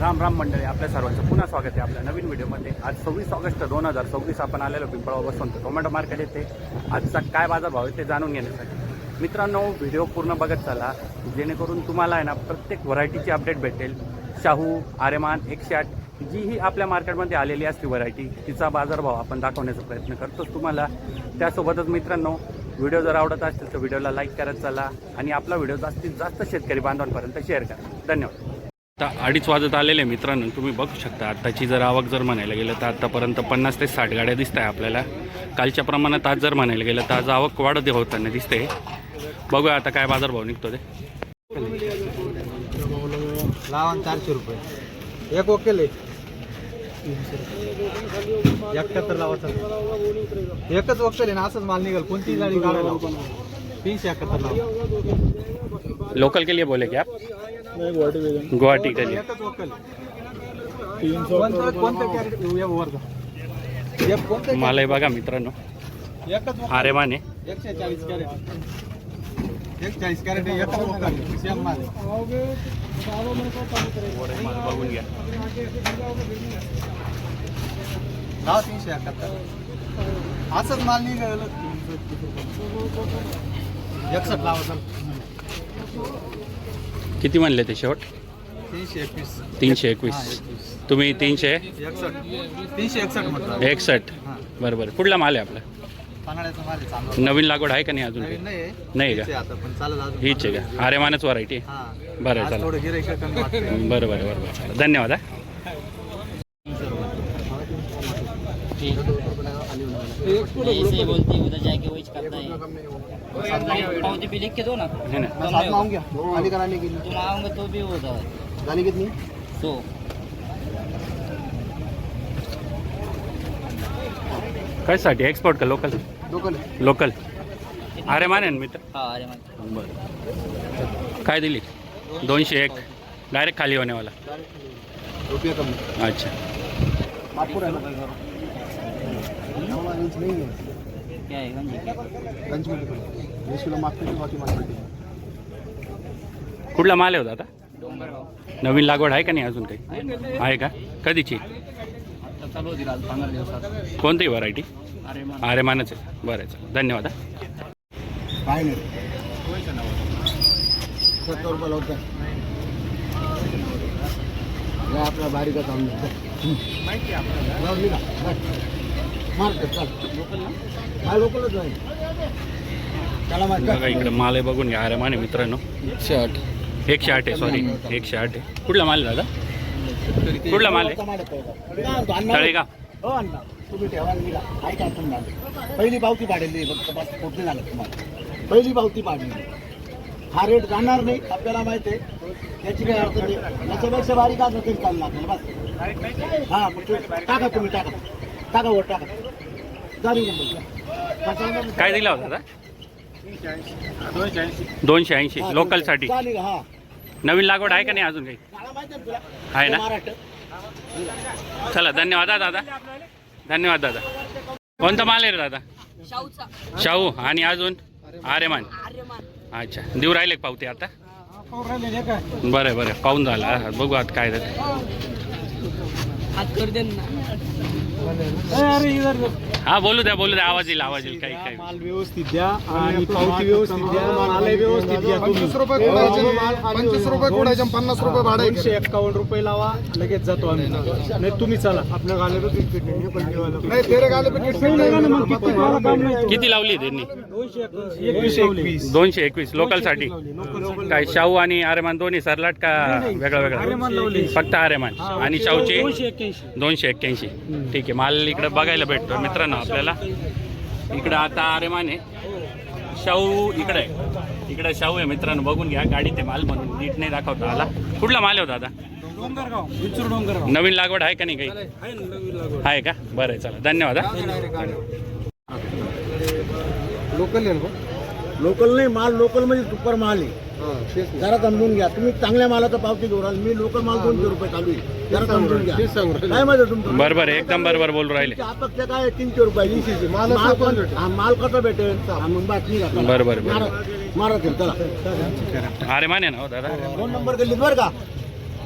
राम राम मंडळी, आपल्या सर्वांचं पुन्हा स्वागत आहे आपल्या नवीन व्हिडिओमध्ये। आज 26 ऑगस्ट 2024 आपण आलेलो पिंपळा बसवंत टोमॅटो मार्केट येथे। आजचा काय बाजारभाव आहे ते जाणून घेण्यासाठी मित्रांनो व्हिडिओ पूर्ण बघत चला, जेणेकरून तुम्हाला आहे ना प्रत्येक व्हरायटीची अपडेट भेटेल। शाहू, आर्यमान 108 जी ही आपल्या मार्केटमध्ये आलेली असते व्हरायटी, तिचा बाजारभाव आपण दाखवण्याचा प्रयत्न करतोच तुम्हाला। त्यासोबतच मित्रांनो व्हिडिओ जर आवडत असेल तर व्हिडिओला लाईक करत चला आणि आपला व्हिडिओ जास्तीत जास्त शेतकरी बांधवांपर्यंत शेअर करा। धन्यवाद। आता 2:30 वाजत आलेले मित्रांनो, तुम्ही बघू शकता आत्ताची जर आवक जर म्हणायला गेलं तर आत्तापर्यंत 50 ते 60 गाड्या दिसत आहे आपल्याला। कालच्या प्रमाणात आज जर म्हणायला गेलं तर आज आवक वाढत होताना दिसते। बघूया आता काय बाजारभाव निघतो ते। लावण 400 रुपये एक ओकेले 71 लावायचा एकच वक्कल आहे ना, असंच माल निघेल कोणती गाडी काढायला 371 लावा। लोकल के लिए बोले क्या आप? गुवाहाटी के लिए एकच वक्कल 300 कोणतं कॅरेट वरचा एक कोणतं माल आहे बघा मित्रांनो, एकच आर्यमान 140 कॅरेट 140 कॅरेट एकच वक्कल सेम माल माल बघून घ्या। लाव 371 असंच माल निघेल 61 लावा। किती म्हणले ते शेवट? 321 321 तुम्ही 361 म्हटलं 61 बरोबर। कुठला माल आहे आपला? पन्हाळ्याचा माल आहे चांगला। नवीन लागवड आहे का नाही अजून? नवीन नाही हीच का? आहे आता पण चालेल अजून। हीच आहे का? आर्यमानच व्हरायटी? हां बरं आज चला, थोडं गिराईक कमी वाटतं। बरोबर धन्यवाद। ऐसे बोलते उधर जाके वही करता है। पावती पे लिख के दो ना, है ना? मैं साथ में आऊंगा गाली कराने के लिए। तुम आओगे तो भी होता है। गाली कितनी? तो कशासाठी? एक्सपोर्ट का लोकल? लोकल लोकल आर्यमान आहे ना मित्र? हाँ अरे मैं बरं काय दिली? 201 डायरेक्ट खाली होने वाला। रुपये कम अच्छा मातपुर है ना, इंच नहीं है क्या है गंजी? गंज में लिखो 20 किलो मातपुर की बाकी मातपुर। कुठला माल आहे होता आता? डोंगरगाव नवीन लागवड आहे का नाही अजून काही? आहे का? कधीची? आता चालू दिला 15 दिवसात। कोणती व्हरायटी? अरे मान आर्यमानच आहे। बरं चला धन्यवाद। काय नाही 70 रुपये लावतात या आपल्या बारीक काम माहिती आपल्याला मार्केट लोकलच आहे त्याला बघा इकडे माल आहे बघून घ्या। आर्यमान आहे मित्रांनो 108 आहे, सॉरी 108 आहे। कुठला माल आहे दादा? कुठला माल आहे? तळेगाव? हो अण्णा तुम्ही ठेवा निघा ऐका तुम्हाला पहिली पावती पाडलेली फक्त बस पोटली झालं तुम्हाला पहिली पावती पाडलेली। हा रेट जाणार नाही आपल्याला माहिती आहे, त्याची काही अडचण नाही। याच्यापेक्षा बारीक असं तरी चाललं आपल्याला बस। हां टाका तुम्ही टाका वर टाका जारी काय दिला होता दादा? 280 लोकलसाठी। चालेल हां नवीन लागवड आहे का नाही अजून काही? माहिती आहे तुला आहे ना? महाराष्ट्र चला धन्यवाद दादा, धन्यवाद दादा। कोणता माल आहे रे दादा? शाहू आणि अजून आर्यमान। अच्छा देऊ राहिले का पावती आता? बरं पाहून झाला, बघू आता काय हा बोलू द्या आवाज येईल काही माल व्यवस्थित द्या आणि पावती व्यवस्थित द्या, माल व्यवस्थित द्या। 25 रुपये कोडायचे 50 रुपये भाडे 251 रुपये लावा, लगेच जातो आम्ही। नाही तुम्ही चला आपल्या गाड्याला नाही तेरे गाले पे किती लावली त्यांनी? 221 221 लोकलसाठी। काय शाहू आणि आर्यमान दोन्ही सरलाट का वेगळा? फक्त आर्यमान आणि शाहूचे 281। ठीक आहे, माल इकडे बघायला भेटतो मित्रांनो आपल्याला। इकडं आता आर्यमान आहे, शाहू इकडे शाहू आहे मित्रांनो, बघून घ्या। गाडी ते माल म्हणून नीट नाही दाखवता आला। कुठला माल आहे दादा? डोंगरगाव नवीन लागवड आहे का नाही काही? आहे का? बरं चला धन्यवाद। लोकल आहे ना? लोकल नाही माल, लोकल म्हणजे सुपर माल आहे। जरा समजून घ्या तुम्ही, चांगल्या मालाचा पावती घेऊन राहिले। मी लोकल माल 200 रुपये चालू आहे, जरा समजून घ्या। काय माहिती तुमचं? बरोबर एकदम बरोबर बोलू राहिले। अपेक्षा काय 300 रुपये माल कसा भेटेल? मग बातमी घ्या बरोबर मारा चला आर्यमान आहे ना हो दादा? 2 नंबर गल्लीत बरं का?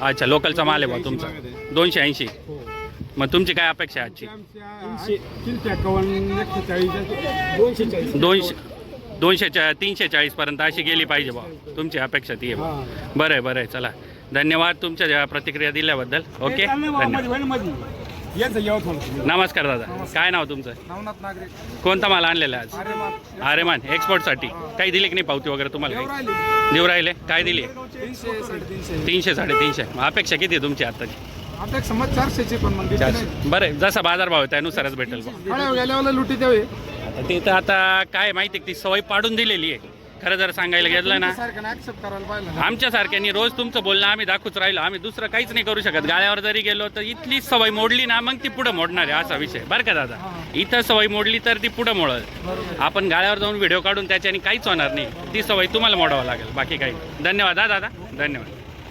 अच्छा, लोकलचा माल आहे बा तुमचा 280. मग तुमची काय अपेक्षा आहे आजची? 200 340 पर्यंत अशी गेली पाहिजे बा, तुमची अपेक्षा ती आहे बा. बरं आहे बरं आहे, चला धन्यवाद तुमच्या ज्या प्रतिक्रिया दिल्याबद्दल. ओके, धन्यवाद. नमस्कार दादा, काय नाव तुमचं? नवनाथ नागरिक कोणता माल आणलेला आहे आज? आरेमान एक्सपोर्टसाठी. काही दिली की नाही पावती वगैरे तुम्हाला? काही देऊ राहिले. काय दिली? 300 350. मग अपेक्षा किती आहे तुमची आताची? आता एक समज 400ची पण मग 400. बरं, जसा बाजार भाव आहे त्यानुसारच भेटेल बा. गेल्यावर लुटी द्यावे आता ते तर आता काय माहिती आहे, ती सवय पाडून दिलेली आहे. खरं जर सांगायला गेलं ना, सारखं ऍक्सेप्ट करायला पाहिजे. आमच्यासारख्यांनी रोज तुमचं बोलणं आम्ही दाखवूच राहिलो, आम्ही दुसरं काहीच नाही करू शकत. गाळ्यावर जरी गेलो तर इथली सवय मोडली ना, मग ती पुढं मोडणार आहे, असा विषय बरं का दादा. इथं सवय मोडली तर ती पुढं मोडल. आपण गाळ्यावर जाऊन व्हिडिओ काढून त्याच्याने काहीच होणार नाही. ती सवय तुम्हाला मोडावं लागेल, बाकी काही. धन्यवाद हा दादा, धन्यवाद.